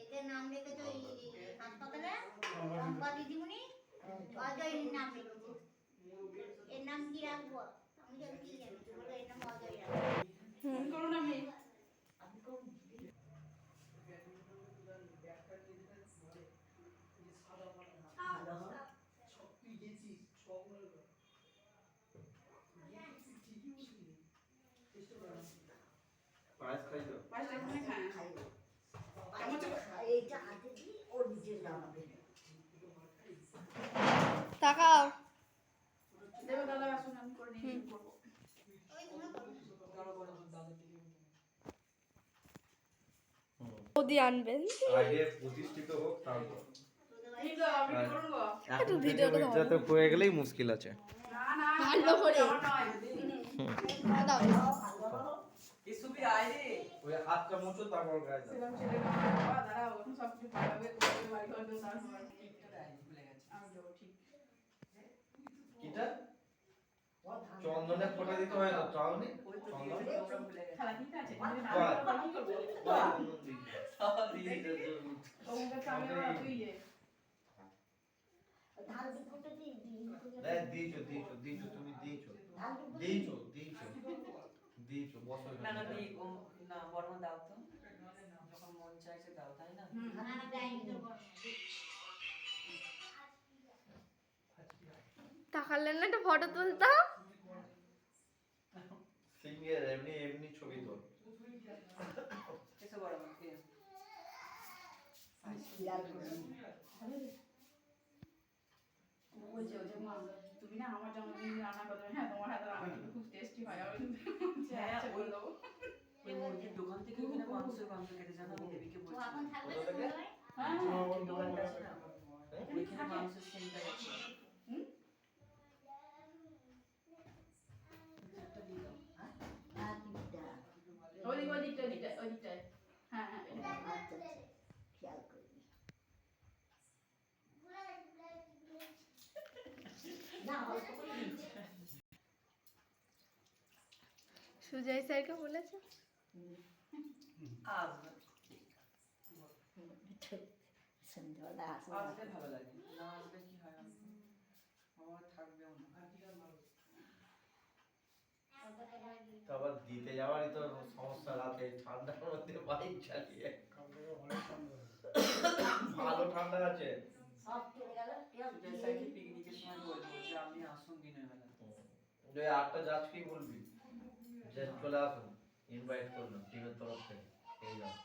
এদের নাম রেখেছো হাসপাতালে চম্পা দিদিমণি অজয়ের নাম রেখেছে। এর নাম কি রাখবো? আমি তো কি জানি, বলো এর নাম অজয় রাখবো। করুন আপনি। পায়েস খাই তো পায়েস এখানে খাই এইটা হাতে দিয়ে ওর নিচে নামাবে। তাকাও দেবো দাদা আসুন, আমি করে নিয়ে করবো। ওদি আনবেন আগে প্রতিষ্ঠিত হোক তারপর একটু ভিডিওটা দাও তো হয়ে গেলেই মুশকিল আছে। না না ভালো করে দাও ইসুবি আয় রে ওই হাতটা মুছো তারপর গায়ে দাও। সেরকম ছেলে না বাবা দাঁড়া ওখানে সব কিছু ভালো হবে, তোমাদের বাড়ি ঘর দেবো তারপর কিটা দেয় ভুলে গেছি আমি দেবো ঠিক। কিটা চন্দনে ফোঁটা দিতে হয় তো চাওনি ওই তো চন্দন তোমরা ভুলে গেছি খেলা ঠিক আছে বাহ। কি করবো সব দিয়ে দিতে তোমাকে চাবি ওরা তুই যে দিয়েছো তুমি দিয়েছো বসো না না দি ও না বর্মা দাও তো যখন মন চাইছে দাও তাই না না না দেয়নি তো তাকালেন না একটা ফটো তুলতাম সিঙ্গেল এমনি ছবি তোল। এসে বর্মা কে বলছে ওই যে মা তুমি না আমার জন্মদিন রান্না করবে, হ্যাঁ তোমার হাতে রান্না কিন্তু খুব টেস্টি হয়। আমি হ্যাঁ, আচ্ছা বলে দেবো। এই মুরগির দোকান থেকে কিনে মাংস কেটে জানো আমি দেবীকে তো বলছি এখন থাকবে কোথা থেকে? হ্যাঁ ওই দোকানটা আছে না ওইখানে মাংস সেন্টা আছে হুম একটা দিয়ে দাও ওইদিকটায় হ্যাঁ হ্যাঁ খেয়াল করবি না অল্প করে দিচ্ছি। সুজয় স্যারকে বলেছে আসবে সন্ধ্যাবেলা আসবে আসলে ভালো লাগে না আসলে কি হয় আমার থাকবেও না তারপর দিতে যাওয়ারই তো সমস্যা, রাতে ঠান্ডার মধ্যে বাইক চালিয়ে ভালো ঠান্ডা আছে। সব চলে গেল জেসাইকে পিকনিকের সময় বলবো যে আপনি আসুন দিনের বেলা যে 8টা যাচ্ছেই বলবি যে চলে আসুন, ইনভাইট করলাম টিমের তরফ থেকে এই যাও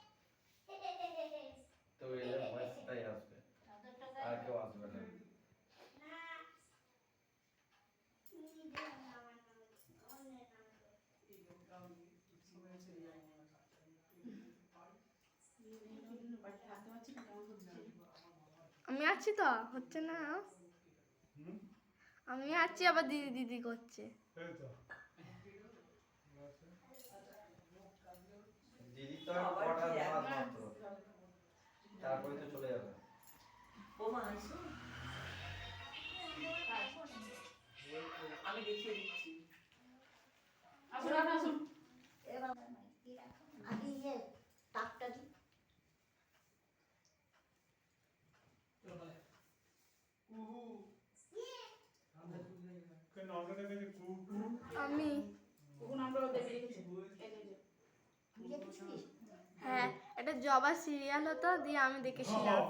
তো এলে ভয়েসটাই আসবে আর কেউ আসবে না। আমি আছি তো হচ্ছে না আমি আছি আবার দিদি দিদি করছে দিদি তো আর কটা মাস মাত্র তারপরে তো চলে যাবে। ও মা আইসো আমি দেখিয়ে দিচ্ছি আসুন আসুন এবার আগে ইয়ে টাকটা দি আমি কখন আমরা দেখে রেখেছি দেখেছিস হ্যাঁ একটা জবা সিরিয়াল হতো দিয়ে আমি দেখেছিলাম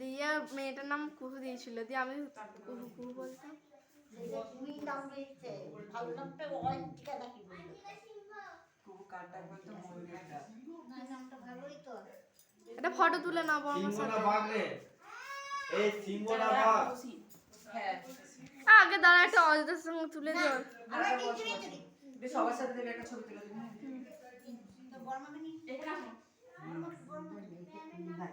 দিয়ে মেয়েটার নাম কুহু দিয়েছিল দিয়ে আমি কুহু কুহু বলতাম তুমি নাম দিয়েছে ভালো নামটা অয়েন্টিকা নাকি বললো খুব কাটা বলতে মন্দিরটা না নামটা ভালোই তো একটা ফটো তুলে নাও বড় সিংহ সাথে না বাঘ রে, এই সিংহ না বাঘ। হ্যাঁ আগে দাঁড়া একটা অজদার সঙ্গে তুলে দিও আমরা কি চলে চলি বেশ সবার সাথে থেকে একটা ছবি তুলে দিন তো বর্মা মানে এখানে আসুন বর্মা